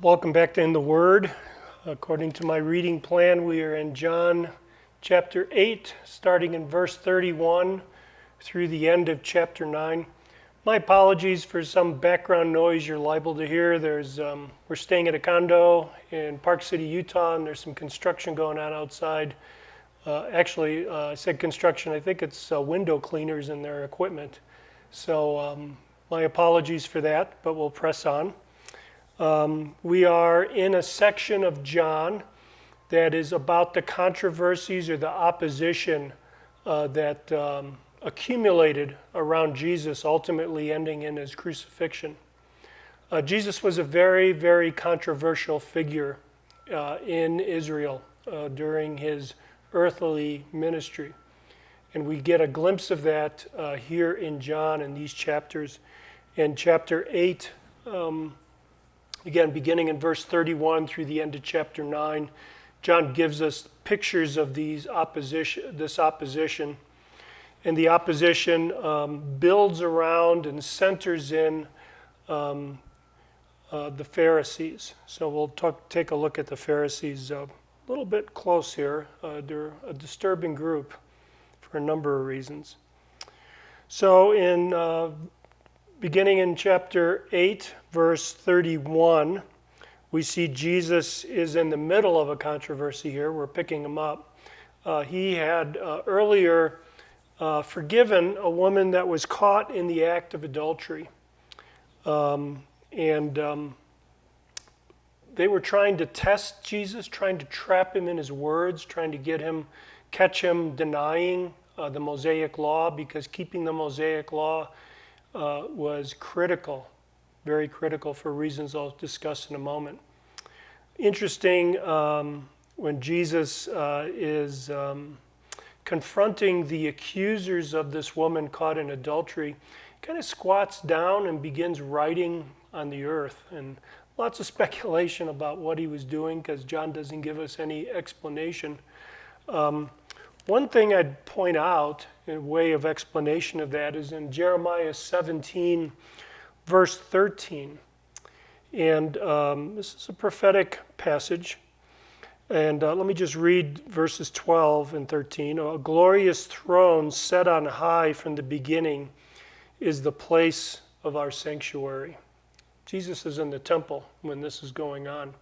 Welcome back to In the Word. According to my reading plan, we are in John chapter 8, starting in verse 31 through the end of chapter 9. My apologies for some background noise you're liable to hear. We're staying at a condo in Park City, Utah, and there's some construction going on outside. I said construction, I think it's window cleaners and their equipment. So my apologies for that, but we'll press on. We are in a section of John that is about the controversies or the opposition that accumulated around Jesus, ultimately ending in his crucifixion. Jesus was a very, very controversial figure in Israel during his earthly ministry. And we get a glimpse of that here in John in these chapters. In chapter 8, again, beginning in verse 31 through the end of chapter 9, John gives us pictures of this opposition. And the opposition builds around and centers in the Pharisees. So we'll take a look at the Pharisees a little bit close here. They're a disturbing group for a number of reasons. So beginning in chapter 8, verse 31, we see Jesus is in the middle of a controversy here. We're picking him up. He had earlier forgiven a woman that was caught in the act of adultery. They were trying to test Jesus, trying to trap him in his words, trying to catch him denying the Mosaic law, because keeping the Mosaic law was critical, very critical for reasons I'll discuss in a moment. Interesting, when Jesus is confronting the accusers of this woman caught in adultery, kind of squats down and begins writing on the earth. And lots of speculation about what he was doing, because John doesn't give us any explanation. One thing I'd point out, in way of explanation of that, is in Jeremiah 17, verse 13. And this is a prophetic passage. And let me just read verses 12 and 13. A glorious throne set on high from the beginning is the place of our sanctuary. Jesus is in the temple when this is going on.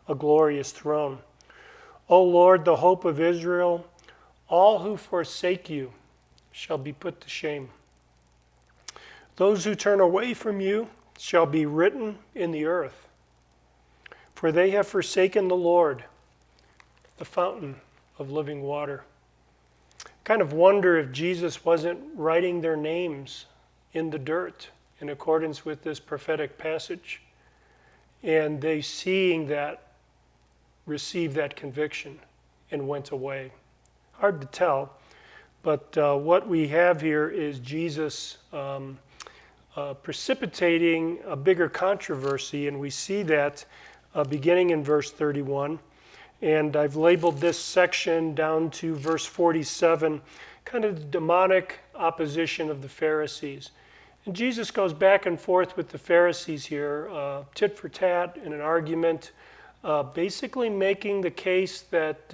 A glorious throne. O Lord, the hope of Israel, all who forsake you shall be put to shame. Those who turn away from you shall be written in the earth. For they have forsaken the Lord, the fountain of living water. Kind of wonder if Jesus wasn't writing their names in the dirt in accordance with this prophetic passage. And they, seeing that, received that conviction and went away. Hard to tell, but what we have here is Jesus precipitating a bigger controversy, and we see that beginning in verse 31. And I've labeled this section down to verse 47, kind of the demonic opposition of the Pharisees. And Jesus goes back and forth with the Pharisees here, tit for tat in an argument, basically making the case that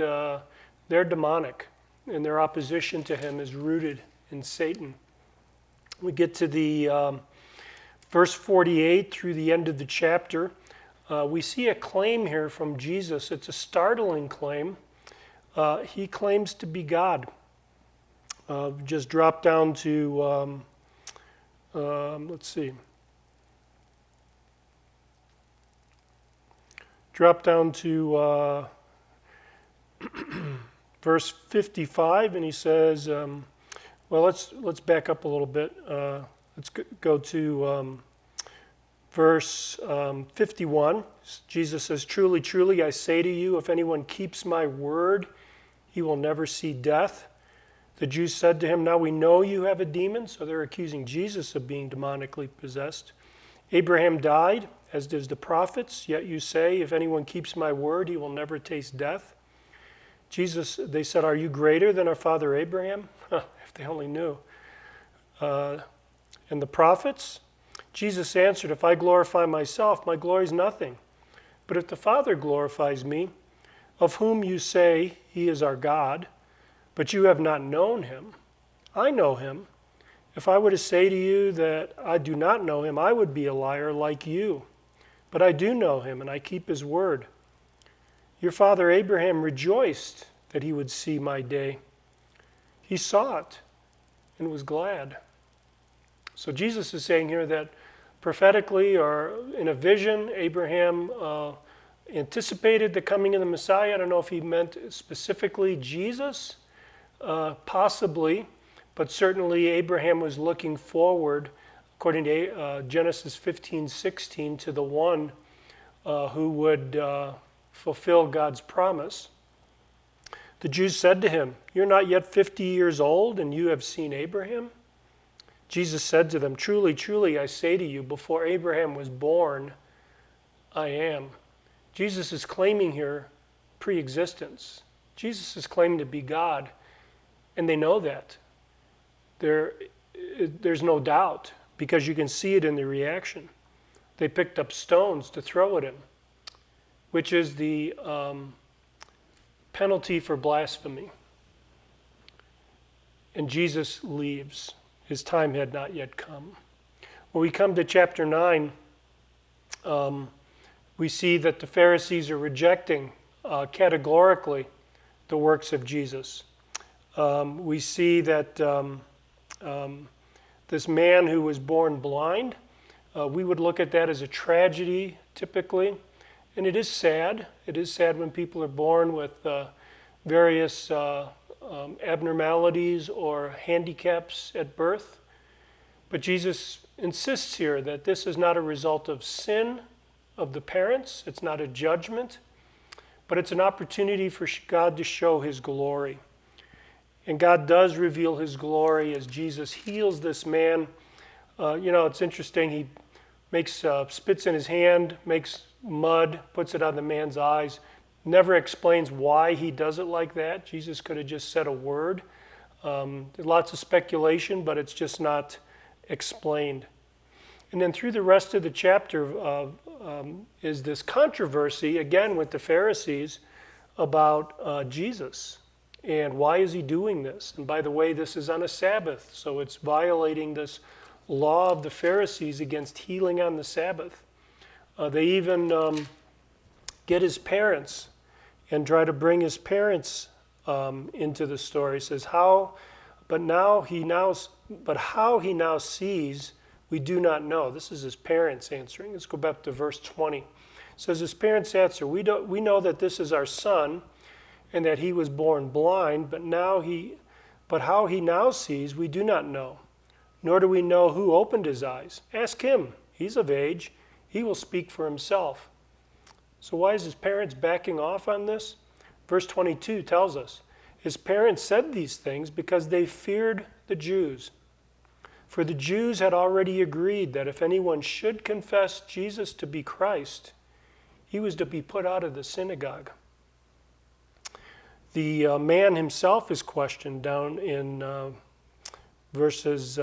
they're demonic and their opposition to him is rooted in Satan. We get to the verse 48 through the end of the chapter. We see a claim here from Jesus. It's a startling claim. He claims to be God. Just drop down to, drop down to verse 55, and he says, let's back up a little bit. Let's go to verse 51. Jesus says, "Truly, truly, I say to you, if anyone keeps my word, he will never see death." The Jews said to him, "Now we know you have a demon." So they're accusing Jesus of being demonically possessed. "Abraham died, as does the prophets, yet you say, if anyone keeps my word, he will never taste death." They said, "Are you greater than our father Abraham?" If they only knew. And the prophets? Jesus answered, "If I glorify myself, my glory is nothing. But if the Father glorifies me, of whom you say he is our God, but you have not known him, I know him. If I were to say to you that I do not know him, I would be a liar like you. But I do know him, and I keep his word. Your father Abraham rejoiced that he would see my day. He saw it and was glad. So Jesus is saying here that prophetically or in a vision, Abraham anticipated the coming of the Messiah. I don't know if he meant specifically Jesus, possibly, but certainly Abraham was looking forward, according to Genesis 15:16, to the one who would fulfill God's promise. The Jews said to him, "You're not yet 50 years old, and you have seen Abraham?" Jesus said to them, "Truly, truly, I say to you, before Abraham was born, I am." Jesus is claiming here pre-existence. Jesus is claiming to be God, and they know that. There's no doubt, because you can see it in the reaction. They picked up stones to throw at him, which is the penalty for blasphemy. And Jesus leaves. His time had not yet come. When we come to chapter 9, we see that the Pharisees are rejecting categorically the works of Jesus. We see that this man who was born blind, we would look at that as a tragedy typically. And it is sad. It is sad when people are born with various abnormalities or handicaps at birth. But Jesus insists here that this is not a result of sin of the parents. It's not a judgment, but it's an opportunity for God to show his glory. And God does reveal his glory as Jesus heals this man. It's interesting. He makes spits in his hand, makes mud, puts it on the man's eyes, never explains why he does it like that. Jesus could have just said a word. Lots of speculation, but it's just not explained. And then through the rest of the chapter is this controversy, again with the Pharisees, about Jesus. And why is he doing this? And by the way, this is on a Sabbath, so it's violating this law of the Pharisees against healing on the Sabbath. They even get his parents and try to bring his parents into the story. It says, how he now sees, we do not know. This is his parents answering. Let's go back to verse 20. It says, his parents answer, we know that this is our son, and that he was born blind, but how he now sees, we do not know. Nor do we know who opened his eyes. Ask him. He's of age. He will speak for himself. So why is his parents backing off on this? Verse 22 tells us, his parents said these things because they feared the Jews. For the Jews had already agreed that if anyone should confess Jesus to be Christ, he was to be put out of the synagogue. The man himself is questioned down in verses,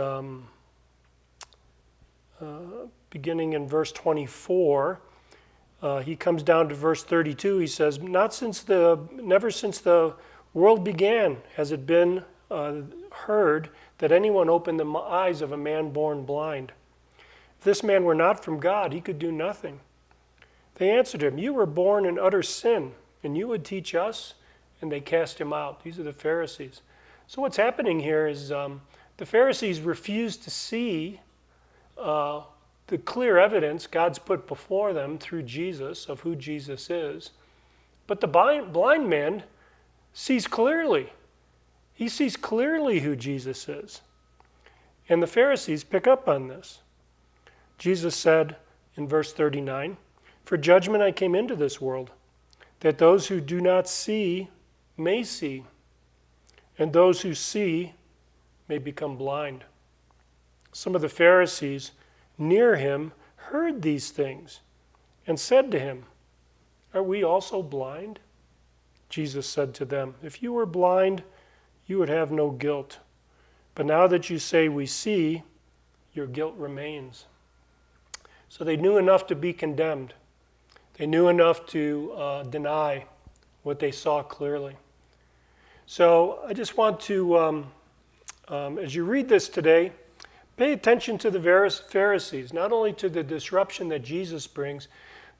beginning in verse 24. He comes down to verse 32. He says, never since the world began has it been heard that anyone opened the eyes of a man born blind. If this man were not from God, he could do nothing. They answered him, you were born in utter sin, and you would teach us? And they cast him out. These are the Pharisees. So what's happening here is the Pharisees refuse to see the clear evidence God's put before them through Jesus of who Jesus is. But the blind man sees clearly. He sees clearly who Jesus is. And the Pharisees pick up on this. Jesus said in verse 39, for judgment I came into this world, that those who do not see may see, and those who see may become blind. Some of the Pharisees near him heard these things and said to him, are we also blind? Jesus said to them, if you were blind, you would have no guilt. But now that you say we see, your guilt remains. So they knew enough to be condemned. They knew enough to deny what they saw clearly. So I just want to, as you read this today, pay attention to the Pharisees, not only to the disruption that Jesus brings,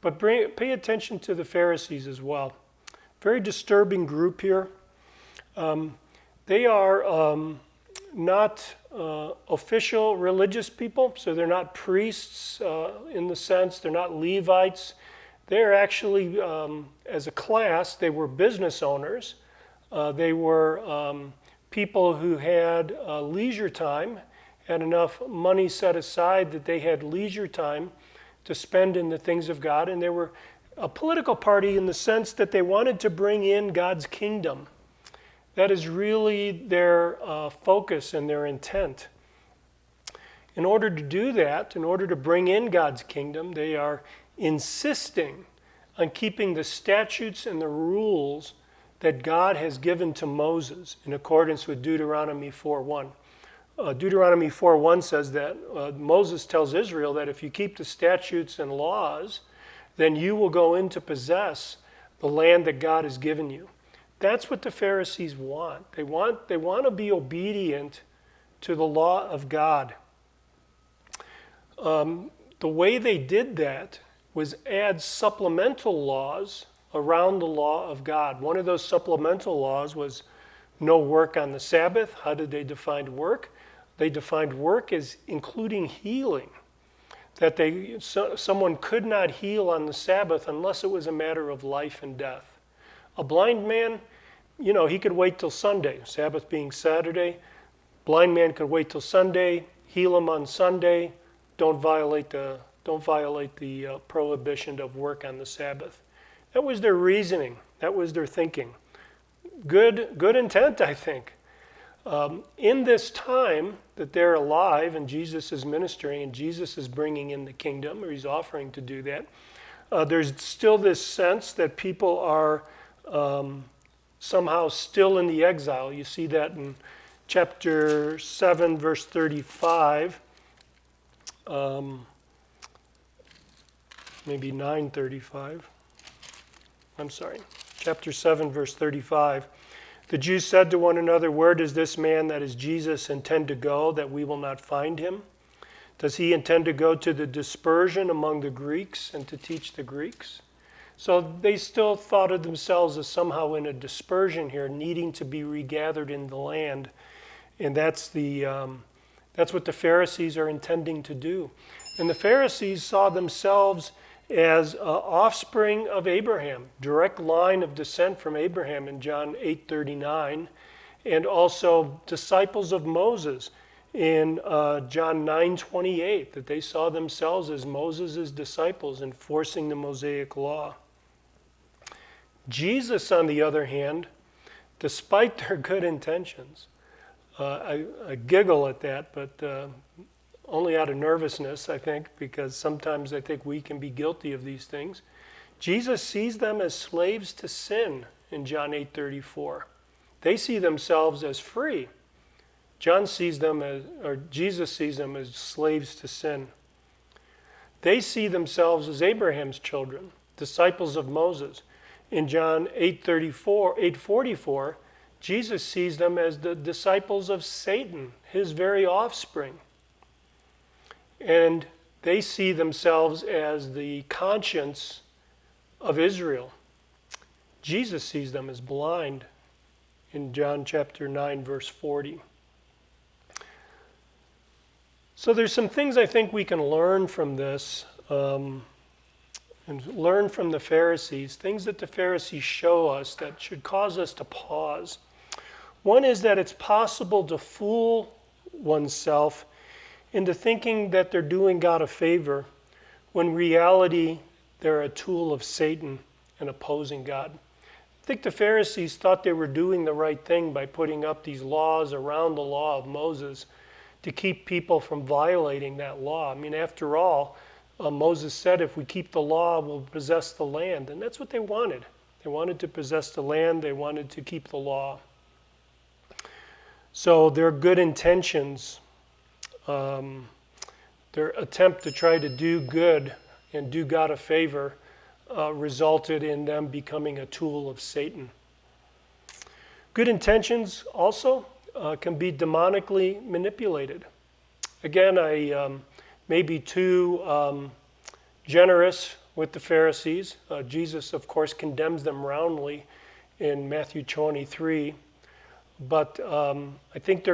but pay attention to the Pharisees as well. Very disturbing group here. They are not official religious people, so they're not priests in the sense, they're not Levites. They're actually, as a class, they were business owners. They were people who had leisure time, had enough money set aside that they had leisure time to spend in the things of God, and they were a political party in the sense that they wanted to bring in God's kingdom. That is really their focus and their intent. In order to do that, in order to bring in God's kingdom, they are insisting on keeping the statutes and the rules that God has given to Moses in accordance with Deuteronomy 4:1. Deuteronomy 4:1 says that Moses tells Israel that if you keep the statutes and laws, then you will go in to possess the land that God has given you. That's what the Pharisees want. They want to be obedient to the law of God. The way they did that was add supplemental laws around the law of God. One of those supplemental laws was no work on the Sabbath. How did they define work? They defined work as including healing. That someone could not heal on the Sabbath unless it was a matter of life and death. A blind man, he could wait till Sunday, Sabbath being Saturday. Blind man could wait till Sunday, heal him on Sunday. Don't violate the prohibition of work on the Sabbath. That was their reasoning. That was their thinking. Good intent, I think. In this time that they're alive and Jesus is ministering and Jesus is bringing in the kingdom, or he's offering to do that, there's still this sense that people are somehow still in the exile. You see that in chapter 7, verse 35. Maybe 9:35. I'm sorry. Chapter 7, verse 35. The Jews said to one another, "Where does this man, that is Jesus, intend to go, that we will not find him? Does he intend to go to the dispersion among the Greeks and to teach the Greeks?" So they still thought of themselves as somehow in a dispersion here, needing to be regathered in the land. And that's what the Pharisees are intending to do. And the Pharisees saw themselves as offspring of Abraham, direct line of descent from Abraham in John 8:39, and also disciples of Moses in John 9:28, that they saw themselves as Moses' disciples enforcing the Mosaic law. Jesus, on the other hand, despite their good intentions, I giggle at that, but only out of nervousness, I think, because sometimes I think we can be guilty of these things. Jesus sees them as slaves to sin in John 8:34. They see themselves as free. Jesus sees them as slaves to sin. They see themselves as Abraham's children, disciples of Moses. In John 8:44, Jesus sees them as the disciples of Satan, his very offspring. And they see themselves as the conscience of Israel. Jesus sees them as blind in John chapter 9, verse 40. So there's some things I think we can learn from this, and learn from the Pharisees, things that the Pharisees show us that should cause us to pause. One is that it's possible to fool oneself into thinking that they're doing God a favor, when in reality they're a tool of Satan and opposing God. I think the Pharisees thought they were doing the right thing by putting up these laws around the law of Moses to keep people from violating that law. I mean, after all, Moses said if we keep the law, we'll possess the land. And that's what they wanted. They wanted to possess the land. They wanted to keep the law. So their good intentions, their attempt to try to do good and do God a favor, resulted in them becoming a tool of Satan. Good intentions also can be demonically manipulated. Again, I may be too generous with the Pharisees. Jesus, of course, condemns them roundly in Matthew 23. But I think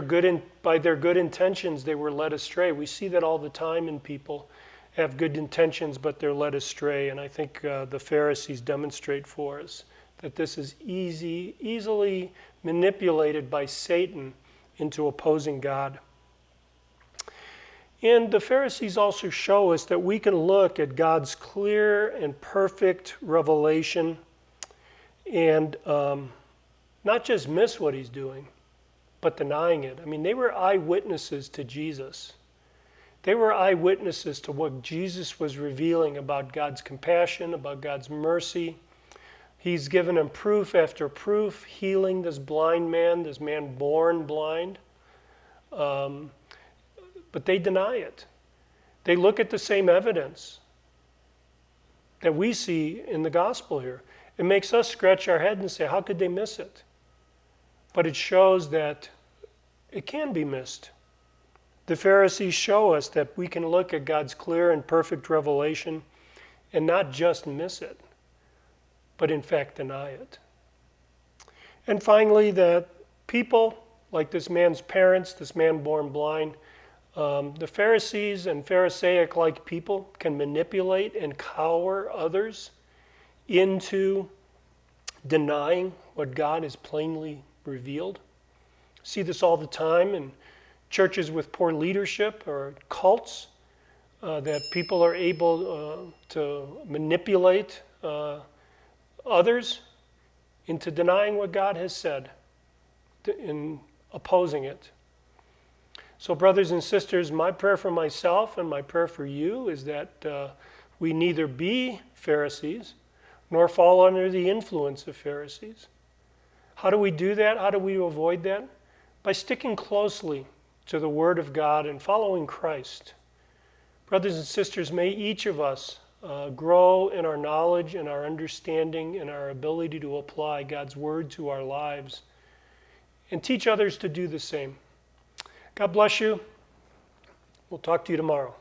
by their good intentions, they were led astray. We see that all the time in people have good intentions, but they're led astray. And I think the Pharisees demonstrate for us that this is easily manipulated by Satan into opposing God. And the Pharisees also show us that we can look at God's clear and perfect revelation and not just miss what he's doing, but denying it. I mean, they were eyewitnesses to Jesus. They were eyewitnesses to what Jesus was revealing about God's compassion, about God's mercy. He's given them proof after proof, healing this blind man, this man born blind. But they deny it. They look at the same evidence that we see in the gospel here. It makes us scratch our head and say, how could they miss it? But it shows that it can be missed. The Pharisees show us that we can look at God's clear and perfect revelation and not just miss it, but in fact deny it. And finally, that people, like this man's parents, this man born blind, the Pharisees and Pharisaic-like people can manipulate and cower others into denying what God has plainly revealed. See this all the time in churches with poor leadership or cults, that people are able to manipulate others into denying what God has said, in opposing it. So brothers and sisters, my prayer for myself and my prayer for you is that we neither be Pharisees nor fall under the influence of Pharisees. How do we do that? How do we avoid that? By sticking closely to the Word of God and following Christ. Brothers and sisters, may each of us grow in our knowledge and our understanding and our ability to apply God's Word to our lives and teach others to do the same. God bless you. We'll talk to you tomorrow.